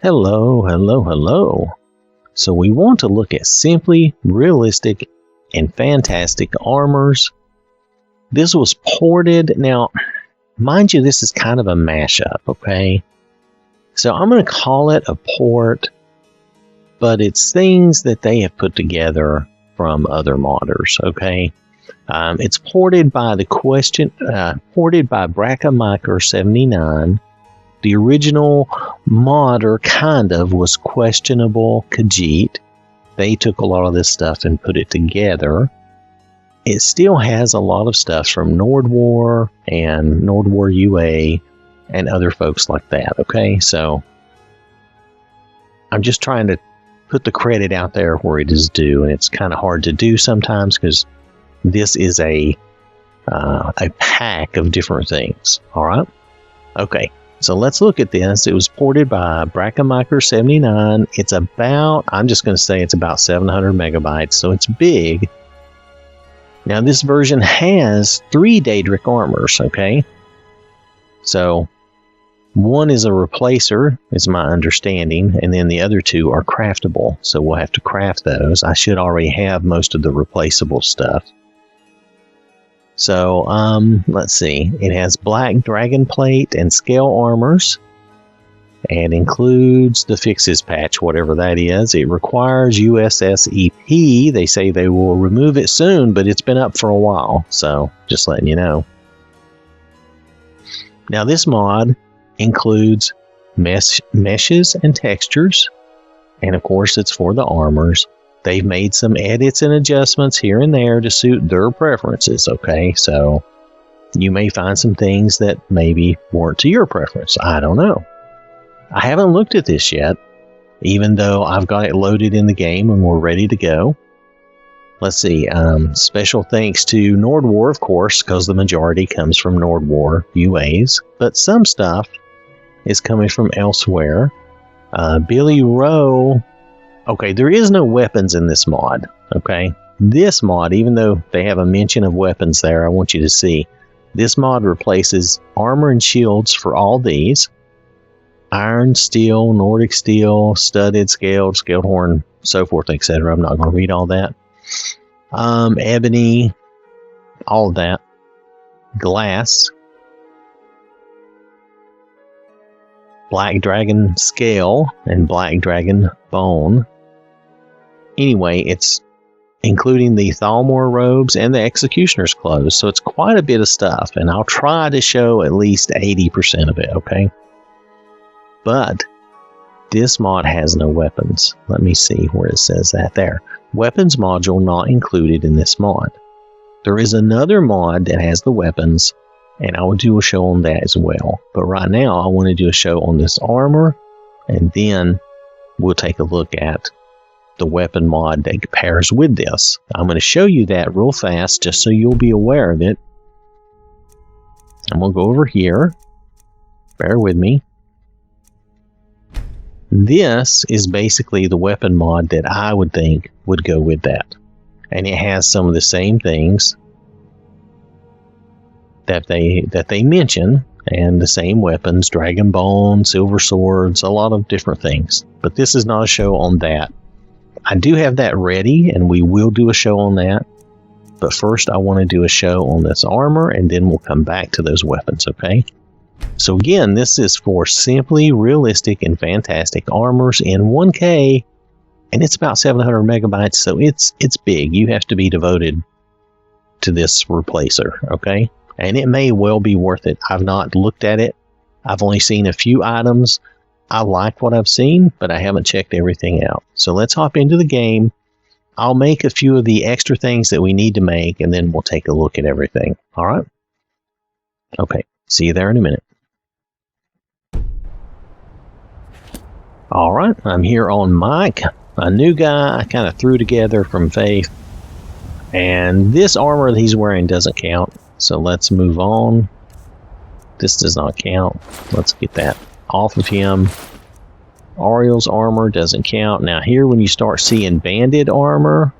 Hello, hello, hello. So we want to look at simply realistic and fantastic armors. This was ported. Now, mind you, this is kind of a mashup, okay? So I'm going to call it a port, but it's things that they have put together from other modders, okay? It's ported by ported by Bracamaker79. The original modder kind of was Questionable Khajiit. They took a lot of this stuff and put it together. It still has a lot of stuff from Nordwar and Nordwar UA and other folks like that, okay? So I'm just trying to put the credit out there where it is due, and it's kind of hard to do sometimes because this is a pack of different things, all right? Okay. So let's look at this. It was ported by Bracamaker79. It's about, I'm just going to say it's about 700 megabytes, so it's big. Now this version has 3 Daedric armors, okay? So one is a replacer, is my understanding, and then the other 2 are craftable, so we'll have to craft those. I should already have most of the replaceable stuff. So, let's see. It has black dragon plate and scale armors, and includes the fixes patch, whatever that is. It requires USSEP. They say they will remove it soon, but it's been up for a while, so just letting you know. Now, this mod includes meshes and textures, and of course, it's for the armors. They've made some edits and adjustments here and there to suit their preferences, okay? So you may find some things that maybe weren't to your preference. I don't know. I haven't looked at this yet, even though I've got it loaded in the game and we're ready to go. Let's see. Special thanks to Nordwar, of course, because the majority comes from Nordwar UAs, but some stuff is coming from elsewhere. Billy Rowe. Okay, there is no weapons in this mod, okay? This mod, even though they have a mention of weapons there, I want you to see, this mod replaces armor and shields for all these. Iron, steel, Nordic steel, studded, scaled horn, so forth, etc. I'm not going to read all that. Ebony, all of that. Glass. Black dragon scale and black dragon bone. Anyway, it's including the Thalmor robes and the executioner's clothes, so it's quite a bit of stuff, and I'll try to show at least 80% of it, okay? But this mod has no weapons. Let me see where it says that there. Weapons module not included in this mod. There is another mod that has the weapons, and I will do a show on that as well. But right now, I want to do a show on this armor, and then we'll take a look at the weapon mod that pairs with this. I'm going to show you that real fast, just so you'll be aware of it. I'm going to go over here. Bear with me. This is basically the weapon mod that I would think would go with that. And it has some of the same things that they mention, and the same weapons, dragon bone, silver swords, a lot of different things. But this is not a show on that. I do have that ready, and we will do a show on that. But first, I want to do a show on this armor, and then we'll come back to those weapons, okay? So again, this is for simply realistic and fantastic armors in 1K, and it's about 700 megabytes, so it's big. You have to be devoted to this replacer, okay? And it may well be worth it. I've not looked at it. I've only seen a few items. I like what I've seen, but I haven't checked everything out. So let's hop into the game. I'll make a few of the extra things that we need to make, and then we'll take a look at everything. All right? Okay. See you there in a minute. All right. I'm here on Mike, a new guy I kind of threw together from Faith. And this armor that he's wearing doesn't count. So let's move on. This does not count. Let's get that off of him. Ariel's armor doesn't count. Now here, when you start seeing banded armor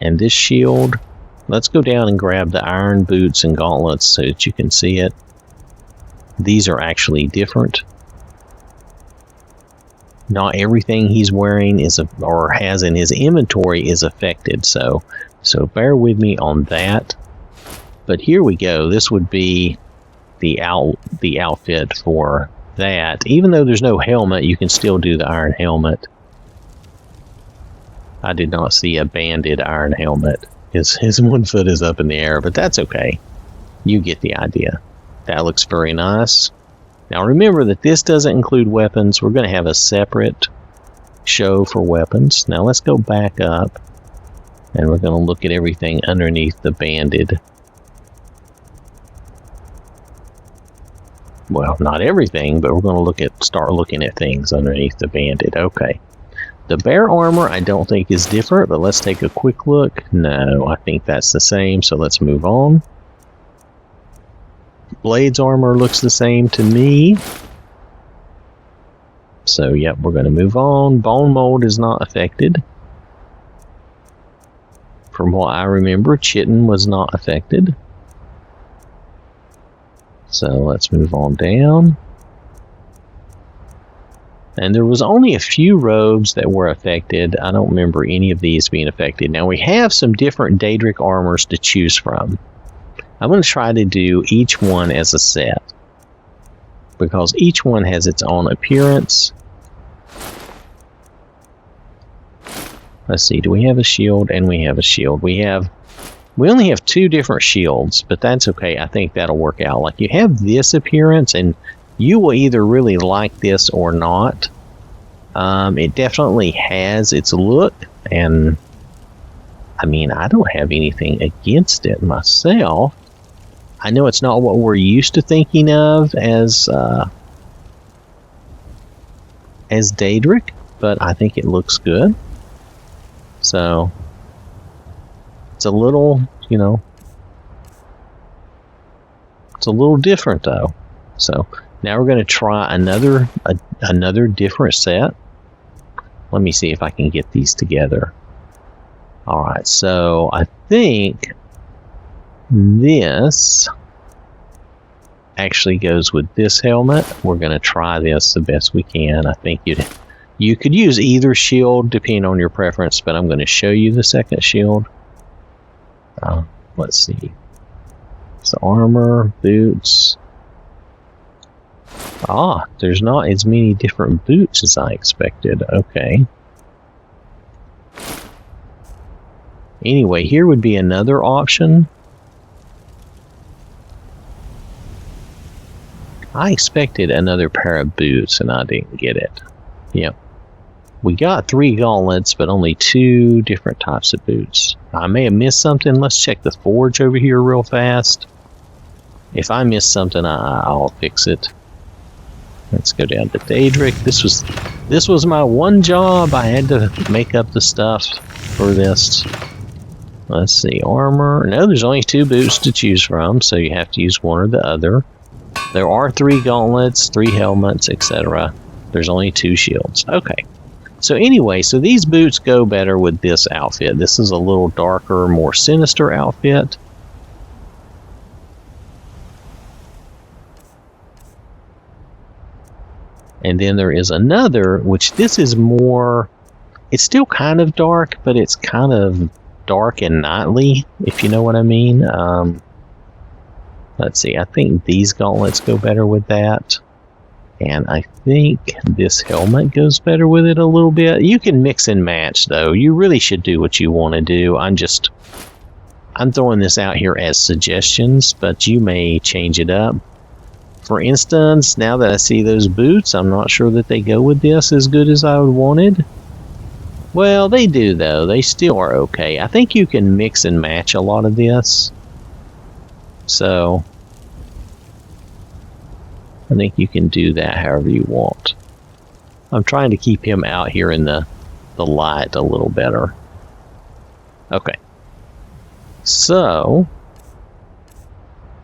and this shield, let's go down and grab the iron boots and gauntlets so that you can see it. These are actually different. not everything he's wearing is or has in his inventory is affected. So bear with me on that. But here we go. This would be the outfit for that. Even though there's no helmet, you can still do the iron helmet. I did not see a banded iron helmet. His one foot is up in the air, but that's okay. You get the idea. That looks very nice. Now remember that this doesn't include weapons. We're going to have a separate show for weapons. Now let's go back up, and we're going to look at everything underneath the banded. Well, not everything, but we're going to start looking at things underneath the banded. Okay. The bear armor I don't think is different, but let's take a quick look. No, I think that's the same, so let's move on. Blade's armor looks the same to me. So, yep, we're going to move on. Bone mold is not affected. From what I remember, chitin was not affected. So, let's move on down. And there was only a few robes that were affected. I don't remember any of these being affected. Now, we have some different Daedric armors to choose from. I'm going to try to do each one as a set, because each one has its own appearance. Let's see, do we have a shield? And we have a shield. We only have 2 different shields, but that's okay. I think that'll work out. Like, you have this appearance, and you will either really like this or not. It definitely has its look, and I mean, I don't have anything against it myself. I know it's not what we're used to thinking of as Daedric, but I think it looks good. So it's a little, it's a little different though. So now we're going to try another different set. Let me see if I can get these together. All right, so I think this actually goes with this helmet. We're going to try this the best we can. I think you could use either shield depending on your preference, but I'm going to show you the second shield. Let's see. So armor, boots. There's not as many different boots as I expected. Okay. Anyway, here would be another option. I expected another pair of boots, and I didn't get it. Yep. We got 3 gauntlets, but only 2 different types of boots. I may have missed something. Let's check the forge over here real fast. If I missed something, I'll fix it. Let's go down to Daedric. This was my one job. I had to make up the stuff for this. Let's see, armor. No, there's only 2 boots to choose from, so you have to use one or the other. There are 3 gauntlets, 3 helmets, etc. There's only 2 shields. Okay. So anyway, so these boots go better with this outfit. This is a little darker, more sinister outfit. And then there is another, which this is more, it's still kind of dark, but it's kind of dark and nightly, if you know what I mean. Let's see, I think these gauntlets go better with that. And I think this helmet goes better with it a little bit. You can mix and match, though. You really should do what you want to do. I'm throwing this out here as suggestions, but you may change it up. For instance, now that I see those boots, I'm not sure that they go with this as good as I would wanted. Well, they do, though. They still are okay. I think you can mix and match a lot of this. So I think you can do that however you want. I'm trying to keep him out here in the light a little better. Okay. So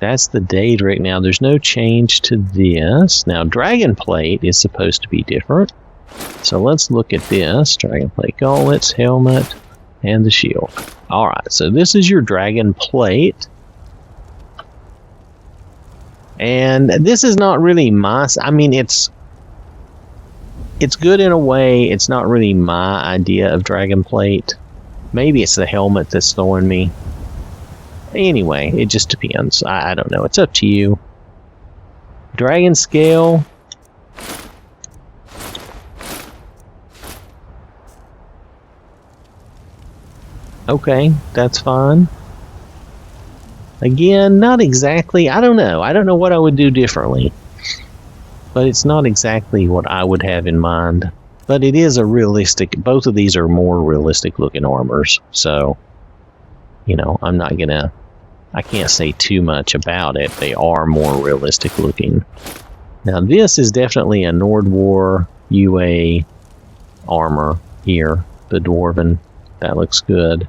that's the Daedric. Now there's no change to this. Now Dragon Plate is supposed to be different. So let's look at this. Dragon Plate gauntlets, helmet, and the shield. Alright, so this is your Dragon Plate. And this is not really I mean, it's it's good in a way. It's not really my idea of dragon plate. Maybe it's the helmet that's throwing me. Anyway, it just depends. I don't know. It's up to you. Dragon scale. Okay, that's fine. Again, not exactly. I don't know. I don't know what I would do differently. But it's not exactly what I would have in mind. But it is a realistic... Both of these are more realistic looking armors. So, you know, I'm not going to... I can't say too much about it. They are more realistic looking. Now, this is definitely a Nordwar UA armor here. The Dwarven. That looks good.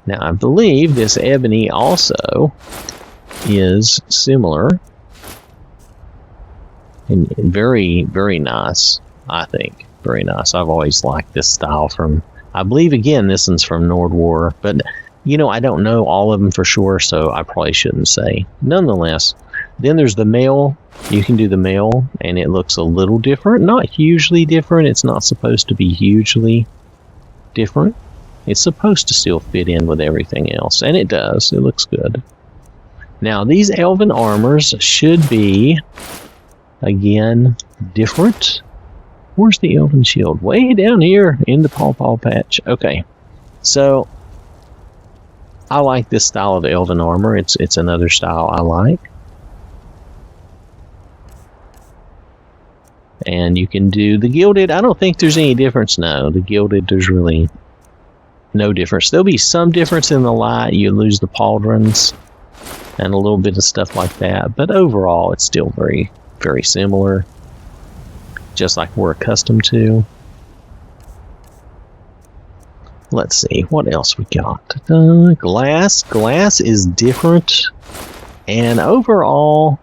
Now, I believe this ebony also is similar. And very, very nice, I think. Very nice. I've always liked this style from... I believe, again, this one's from Nordwar. But, you know, I don't know all of them for sure, so I probably shouldn't say. Nonetheless, then there's the mail. You can do the mail, and it looks a little different. Not hugely different. It's not supposed to be hugely different. It's supposed to still fit in with everything else, and it does. It looks good. Now, these elven armors should be, again, different. Where's the elven shield? Way down here in the paw patch. Okay, so I like this style of elven armor. It's another style I like. And you can do the gilded. I don't think there's any difference. No, the gilded, there's really no difference. There'll be some difference in the light. You lose the pauldrons and a little bit of stuff like that. But overall, it's still very, very similar. Just like we're accustomed to. Let's see, what else we got? Glass. Glass is different. And overall,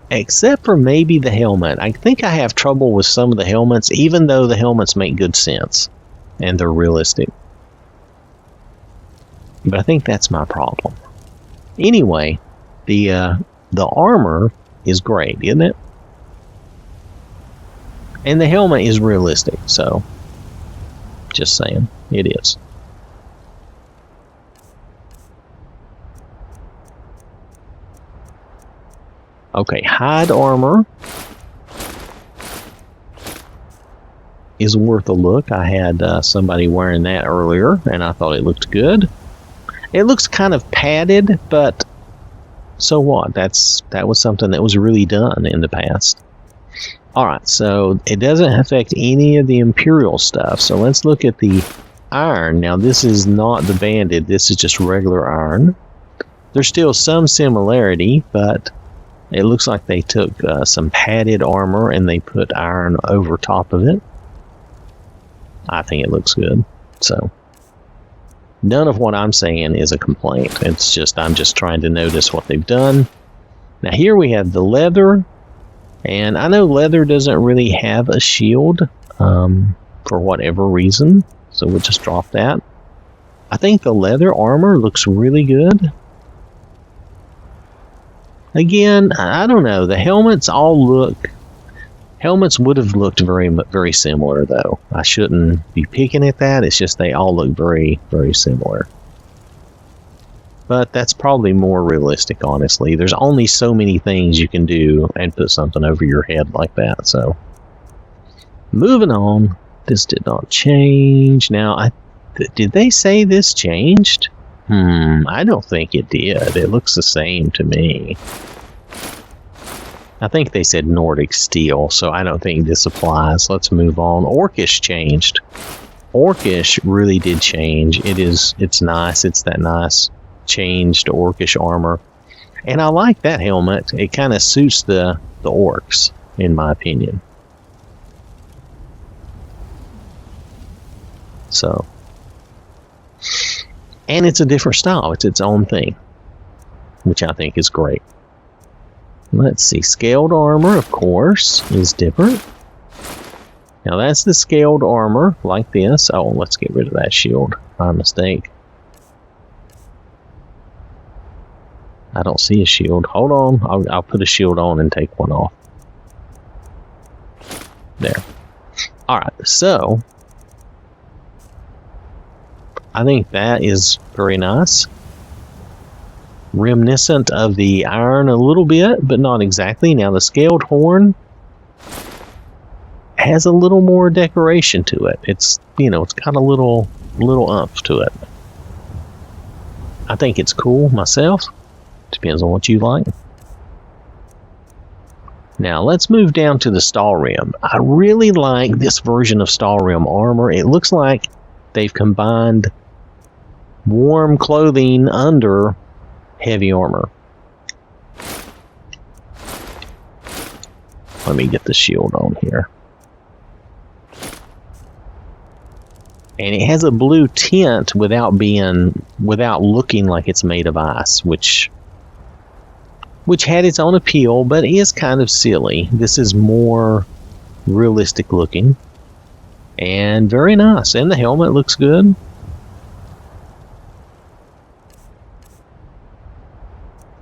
except for maybe the helmet. I think I have trouble with some of the helmets, even though the helmets make good sense. And they're realistic. But I think that's my problem. Anyway, the armor is great, isn't it? And the helmet is realistic, so just saying, it is. Okay, hide armor is worth a look. I had somebody wearing that earlier, and I thought it looked good. It looks kind of padded, but so what? That was something that was really done in the past. Alright, so it doesn't affect any of the Imperial stuff. So let's look at the iron. Now, this is not the banded. This is just regular iron. There's still some similarity, but it looks like they took some padded armor and they put iron over top of it. I think it looks good. So, none of what I'm saying is a complaint. It's just, I'm just trying to notice what they've done. Now, here we have the leather. And I know leather doesn't really have a shield for whatever reason, so we'll just drop that. I think the leather armor looks really good. Again, I don't know. The helmets all look... Helmets would have looked very, very similar, though. I shouldn't be picking at that. It's just they all look very, very similar. But that's probably more realistic, honestly. There's only so many things you can do and put something over your head like that. So, moving on. This did not change. Now, did they say this changed? I don't think it did. It looks the same to me. I think they said Nordic steel, so I don't think this applies. Let's move on. Orcish changed. Orcish really did change. It's nice. It's that nice changed Orcish armor. And I like that helmet. It kind of suits the orcs, in my opinion. So. And it's a different style. It's its own thing, which I think is great. Let's see. Scaled armor, of course, is different. Now that's the scaled armor, like this. Oh, let's get rid of that shield. My mistake. I don't see a shield. Hold on. I'll put a shield on and take one off. There. Alright, so I think that is very nice. Reminiscent of the iron a little bit, but not exactly. Now the scaled horn has a little more decoration to it. It's, you know, it's got a little umph to it. I think it's cool myself. Depends on what you like. Now let's move down to the Stalhrim. I really like this version of Stalhrim armor. It looks like they've combined warm clothing under heavy armor. Let me get the shield on here. And it has a blue tint without looking like it's made of ice, which had its own appeal, but is kind of silly. This is more realistic looking and very nice. And the helmet looks good.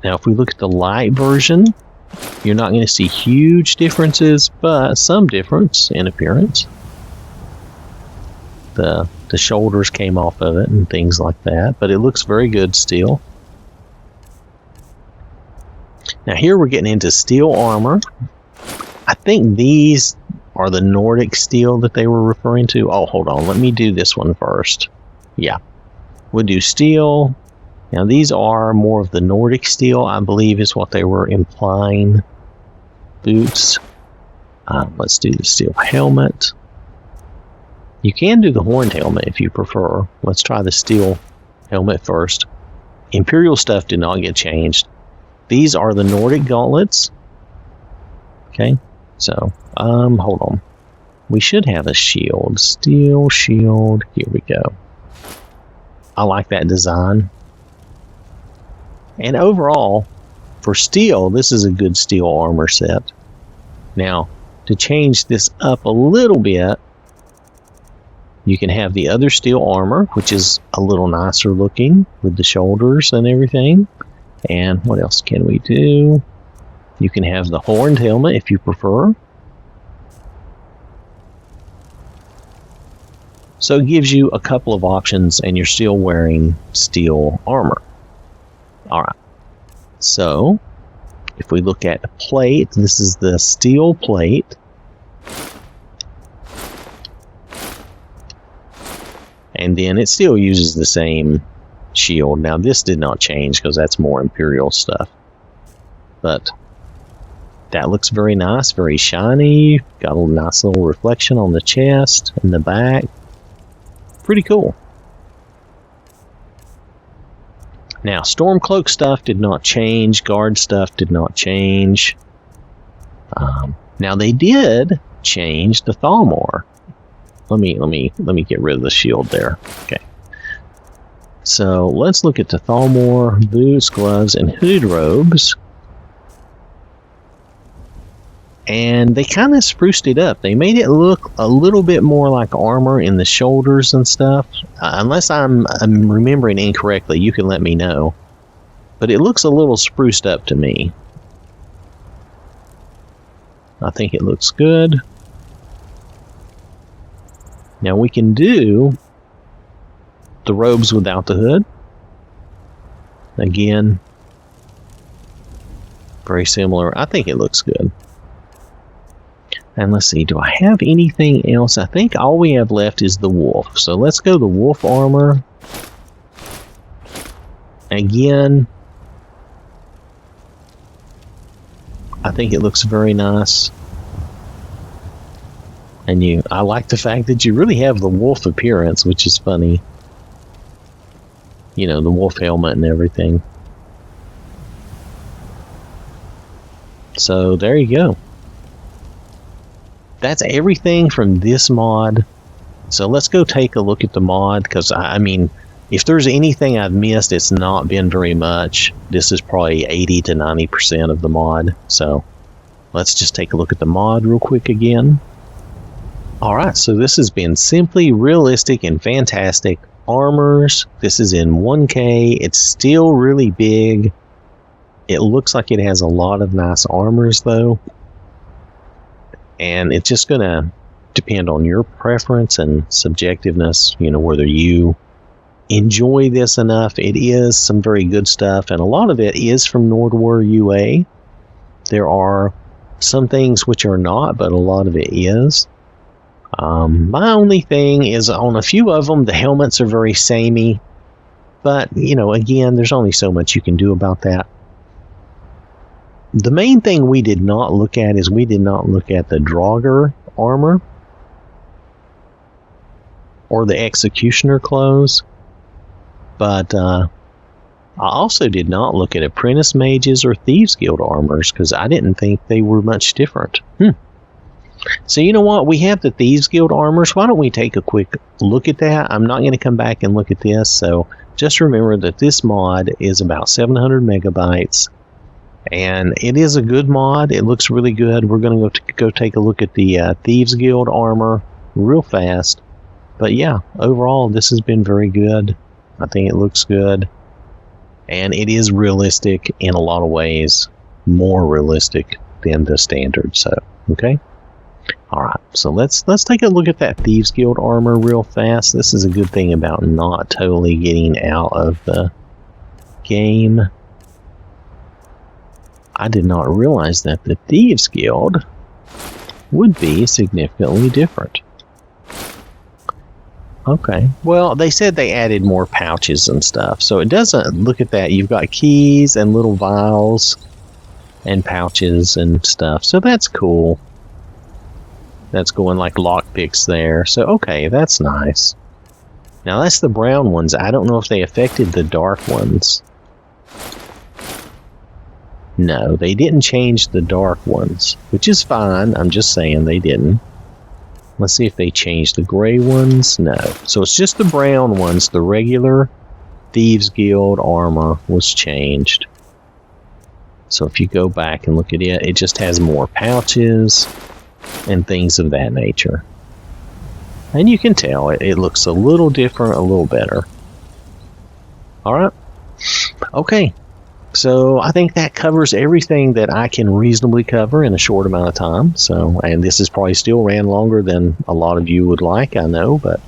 Now, if we look at the light version, you're not going to see huge differences, but some difference in appearance. The shoulders came off of it and things like that, but it looks very good still. Now here we're getting into steel armor. I think these are the Nordic steel that they were referring to. Oh, hold on. Let me do this one first. Yeah. We'll do steel. Now these are more of the Nordic steel, I believe is what they were implying. Boots. Let's do the steel helmet. You can do the horned helmet if you prefer. Let's try the steel helmet first. Imperial stuff did not get changed. These are the Nordic gauntlets. Okay, so, hold on. We should have a shield. Steel shield. Here we go. I like that design. And overall, for steel, this is a good steel armor set. Now, to change this up a little bit, you can have the other steel armor, which is a little nicer looking with the shoulders and everything. And what else can we do? You can have the horned helmet if you prefer. So it gives you a couple of options and you're still wearing steel armor. Alright. So, if we look at the plate, this is the steel plate. And then it still uses the same shield. Now this did not change because that's more Imperial stuff. But that looks very nice, very shiny. Got a nice little reflection on the chest and the back. Pretty cool. Now Stormcloak stuff did not change. Guard stuff did not change. Now they did change the Thalmor. Let me get rid of the shield there. Okay. So let's look at the Thalmor boots, gloves, and hood robes. And they kind of spruced it up. They made it look a little bit more like armor in the shoulders and stuff. Unless I'm remembering incorrectly, you can let me know. But it looks a little spruced up to me. I think it looks good. Now we can do the robes without the hood. Again, very similar. I think it looks good. And let's see, do I have anything else? I think all we have left is the wolf. So let's go the wolf armor. Again, I think it looks very nice. And I like the fact that you really have the wolf appearance, which is funny. You know, the wolf helmet and everything. So there you go. That's everything from this mod. So let's go take a look at the mod, because I mean, if there's anything I've missed, it's not been very much. This is probably 80 to 90% of the mod. So let's just take a look at the mod real quick again. Alright, so this has been Simply Realistic and Fantastic Armors. This is in 1K. It's still really big. It looks like it has a lot of nice armors though. And it's just going to depend on your preference and subjectiveness, you know, whether you enjoy this enough. It is some very good stuff, and a lot of it is from Nordwar UA. There are some things which are not, but a lot of it is. My only thing is on a few of them, the helmets are very samey, but, you know, again, there's only so much you can do about that. The main thing we did not look at is we did not look at the Draugr armor or the Executioner clothes, but I also did not look at Apprentice Mages or Thieves Guild armors because I didn't think they were much different. So you know what? We have the Thieves Guild armors. Why don't we take a quick look at that? I'm not going to come back and look at this, so just remember that this mod is about 700 megabytes, and it is a good mod. It looks really good. We're going to go take a look at the Thieves Guild armor real fast. But yeah, overall, this has been very good. I think it looks good, and it is realistic in a lot of ways, more realistic than the standard. So, okay. All right, so let's take a look at that Thieves Guild armor real fast. This is a good thing about not totally getting out of the game. I did not realize that the Thieves Guild would be significantly different. Okay, well, they said they added more pouches and stuff, so it doesn't look at that. You've got keys and little vials and pouches and stuff, so that's cool. That's going like lockpicks there. So, okay, that's nice. Now, that's the brown ones. I don't know if they affected the dark ones. No, they didn't change the dark ones, which is fine. I'm just saying they didn't. Let's see if they changed the gray ones. No. So, it's just the brown ones. The regular Thieves Guild armor was changed. So, if you go back and look at it, it just has more pouches and things of that nature. And you can tell it looks a little different, a little better. Alright. Okay. So I think that covers everything that I can reasonably cover in a short amount of time. So, and this is probably still ran longer than a lot of you would like, I know, but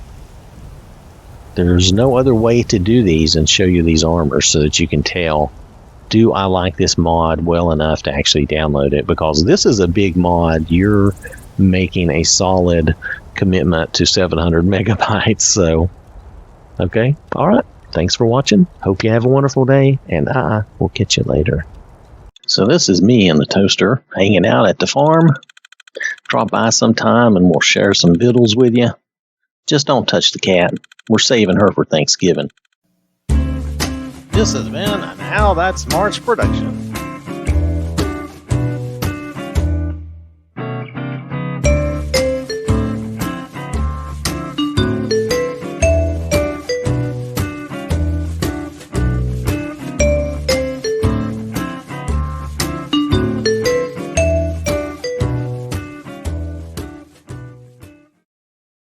there's no other way to do these and show you these armors so that you can tell, do I like this mod well enough to actually download it? Because this is a big mod. You're making a solid commitment to 700 megabytes. So, okay. All right. Thanks for watching. Hope you have a wonderful day, and we'll catch you later. So this is me in the toaster hanging out at the farm. Drop by sometime and we'll share some vittles with you. Just don't touch the cat. We're saving her for Thanksgiving. This has been an OwwThatSmarts production.